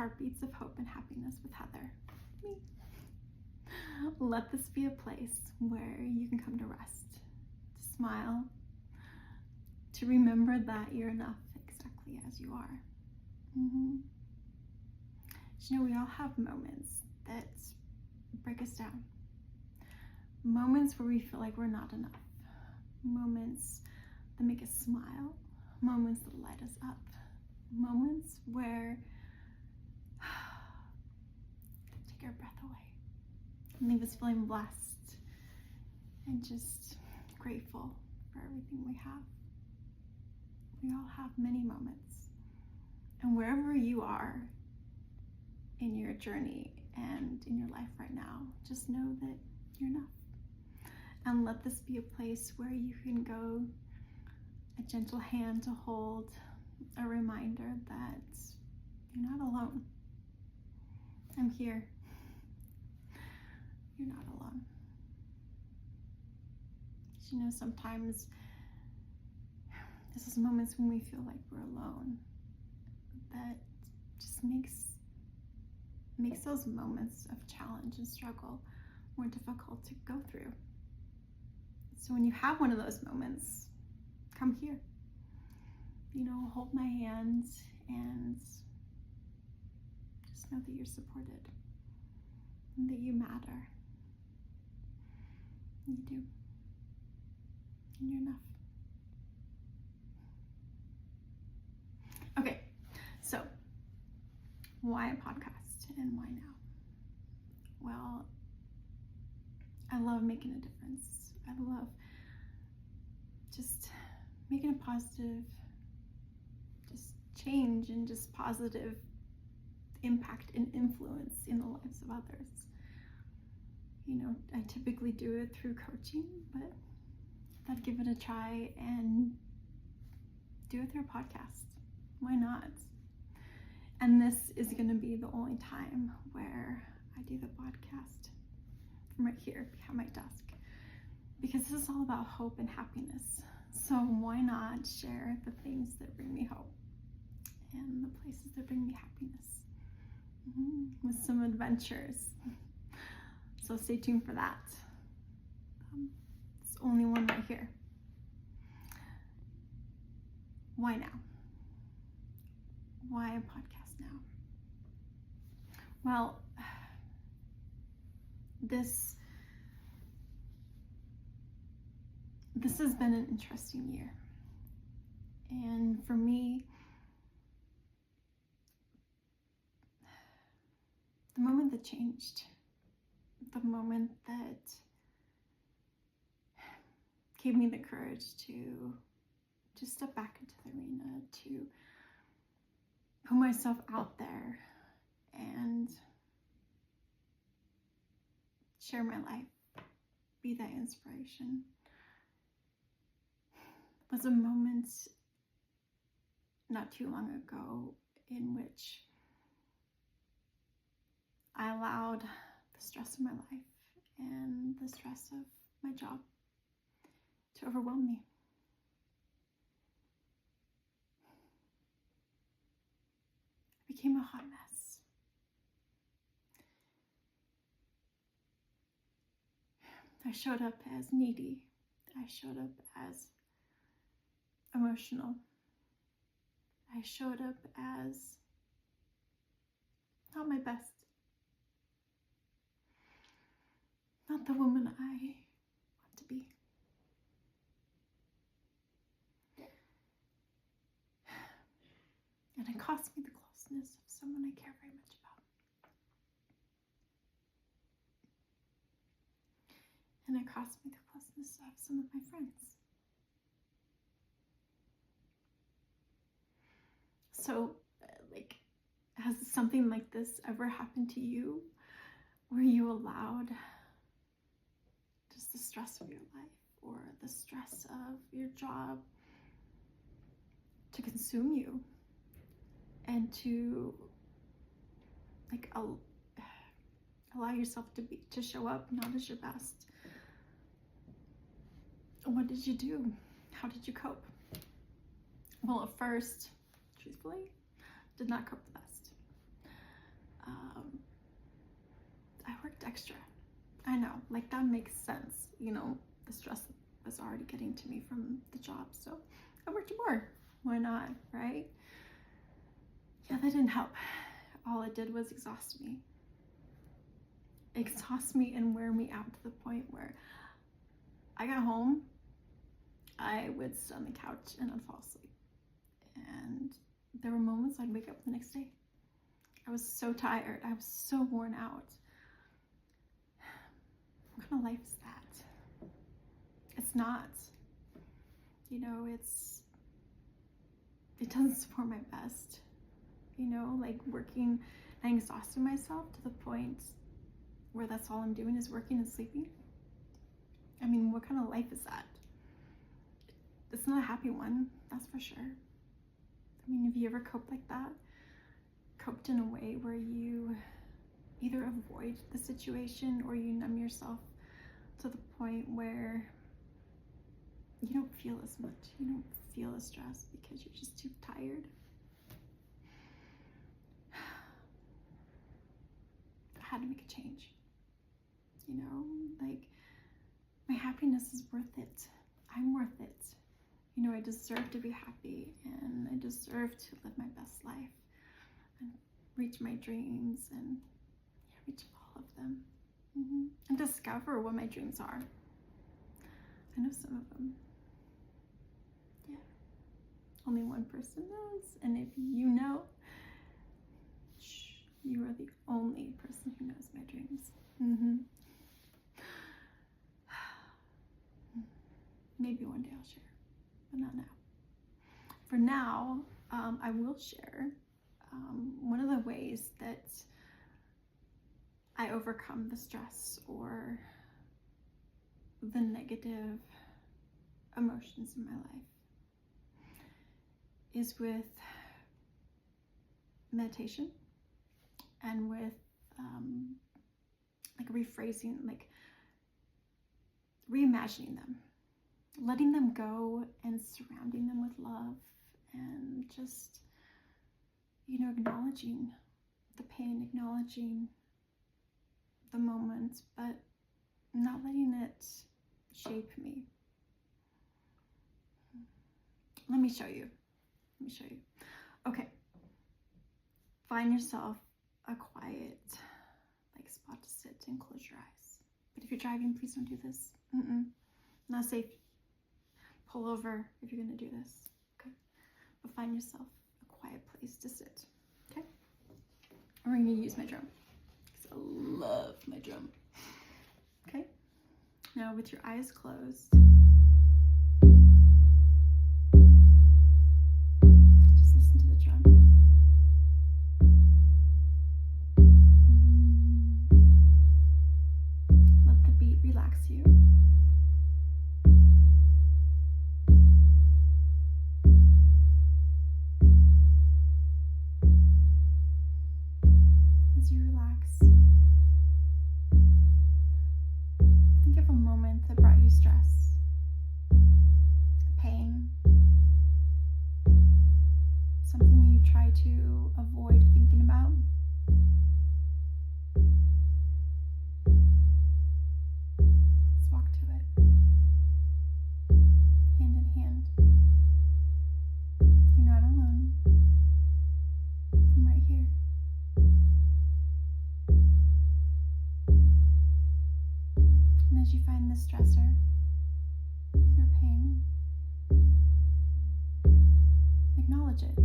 heartbeats of hope and happiness with Heather, me. Let this be a place where you can come to rest, to smile, to remember that you're enough exactly as you are. You know, we all have moments that break us down. Moments where we feel like we're not enough. Moments that make us smile. Moments that light us up. Moments where take our breath away and leave us feeling blessed and just grateful for everything we have. We all have many moments. And wherever you are in your journey and in your life right now, just know that you're enough. And let this be a place where you can go, a gentle hand to hold, a reminder that you're not alone. I'm here. You're not alone. You know, sometimes this is moments when we feel like we're alone that just makes those moments of challenge and struggle more difficult to go through. So when you have one of those moments, come here. You know, hold my hand and just know that you're supported and that you matter. You do. And you're enough. Okay, so why a podcast and why now? Well, I love making a difference. I love just making a positive just change and just positive impact and influence in the lives of others. You know, I typically do it through coaching, but I'd give it a try and do it through a podcast. Why not? And this is going to be the only time where I do the podcast from right here behind my desk, because this is all about hope and happiness. So why not share the things that bring me hope and the places that bring me happiness with some adventures. So stay tuned for that. It's only one right here. Why now? Why a podcast now? Well, this has been an interesting year. And for me, the moment that changed, the moment that gave me the courage to step back into the arena, to put myself out there and share my life, be that inspiration, was a moment not too long ago in which I allowed the stress of my life and the stress of my job to overwhelm me. I became a hot mess. I showed up as needy. I showed up as emotional. I showed up as not my best. Not the woman I want to be. And it cost me the closeness of someone I care very much about. And it cost me the closeness of some of my friends. So, has something like this ever happened to you, where you allowed just the stress of your life or the stress of your job to consume you and to allow yourself to show up not as your best? What did you do? How did you cope? Well, at first, truthfully, did not cope the best. I worked extra. I know, like that makes sense. The stress was already getting to me from the job, so I worked more. Why not, right? Yeah, that didn't help. All it did was exhaust me and wear me out to the point where I got home, I would sit on the couch and I'd fall asleep. And there were moments I'd wake up the next day. I was so tired. I was so worn out. What kind of life is that? It's not. It doesn't support my best. Like working and exhausting myself to the point where that's all I'm doing is working and sleeping. I mean, what kind of life is that? It's not a happy one, that's for sure. I mean, have you ever coped like that? Coped in a way where you either avoid the situation or you numb yourself to the point where you don't feel as much. You don't feel as stressed because you're just too tired. I had to make a change. Like my happiness is worth it. I'm worth it. I deserve to be happy and I deserve to live my best life and reach my dreams and reach all of them. And discover what my dreams are. I know some of them. Yeah. Only one person knows. And if you know, you are the only person who knows my dreams. Maybe one day I'll share, but not now. For now, I will share one of the ways that I overcome the stress or the negative emotions in my life is with meditation and with like rephrasing, like reimagining them, letting them go and surrounding them with love and just, acknowledging the pain, acknowledging the moment, but not letting it shape me. Let me show you. Okay. Find yourself a quiet, spot to sit and close your eyes. But if you're driving, please don't do this. Not safe. Pull over if you're gonna do this. Okay. But find yourself a quiet place to sit. Okay. We're gonna use my drum because I love my drum. Okay. Now with your eyes closed, just listen to the drum. Let the beat relax you. As you relax, think of a moment that brought you stress, pain, something you try to avoid thinking about. Let's walk to it, hand in hand. You're not alone. I'm right here. And as you find the stressor, your pain, acknowledge it.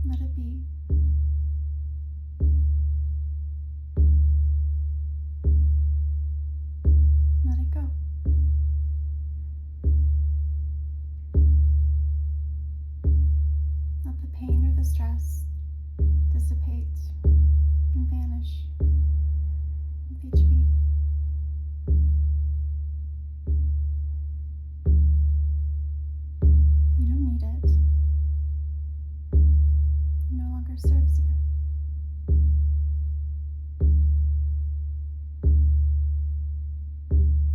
Let it be. Let it go. Let the pain or the stress dissipate and vanish with each beat. You don't need it. It no longer serves you.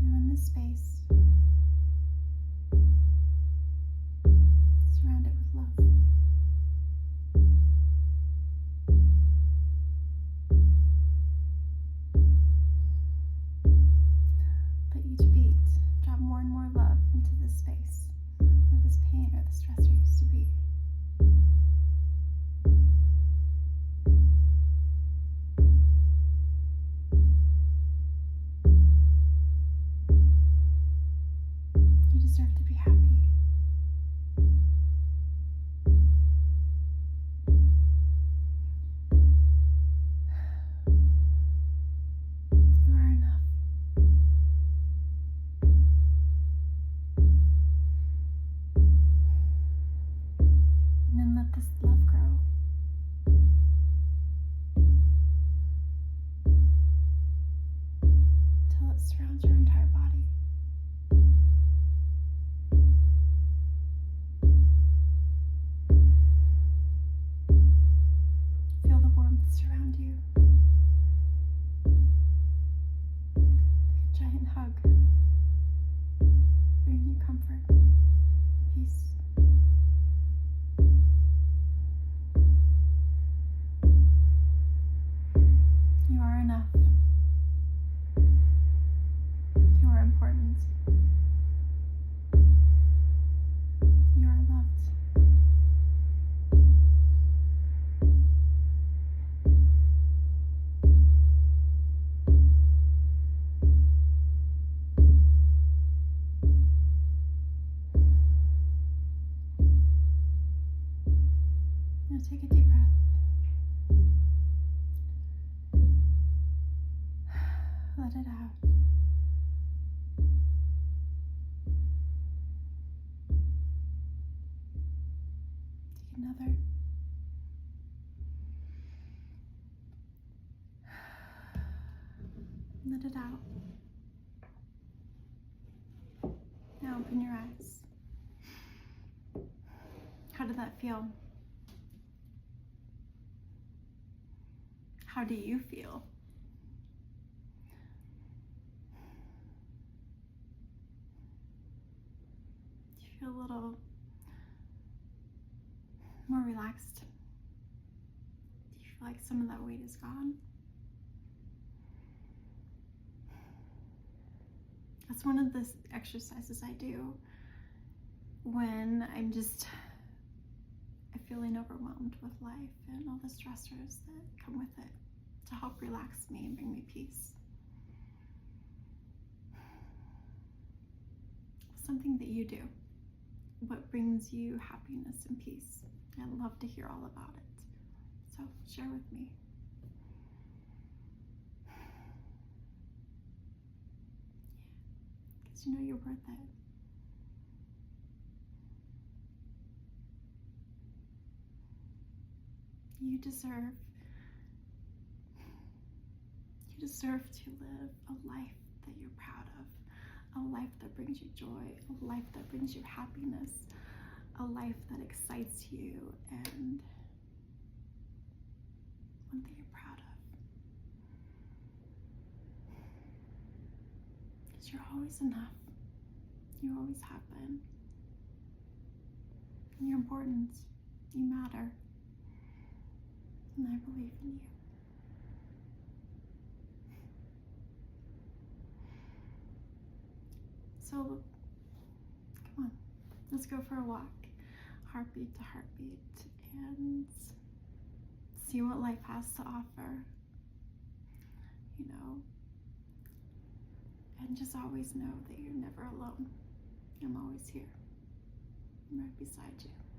Now in this space, Let it out. Take another. Let it out. Now open your eyes. How did that feel? How do you feel? Do you feel a little more relaxed? Do you feel like some of that weight is gone? That's one of the exercises I do when I'm just feeling overwhelmed with life and all the stressors that come with it, to help relax me and bring me peace. Something that you do. What brings you happiness and peace? I'd love to hear all about it. So share with me. Because you know you're worth it. You deserve to live a life that you're proud of, a life that brings you joy, a life that brings you happiness, a life that excites you, and one that you're proud of. Because you're always enough. You always have been. And you're important. You matter. And I believe in you. So, come on, let's go for a walk, heartbeat to heartbeat, and see what life has to offer, and just always know that you're never alone. I'm always here. I'm right beside you.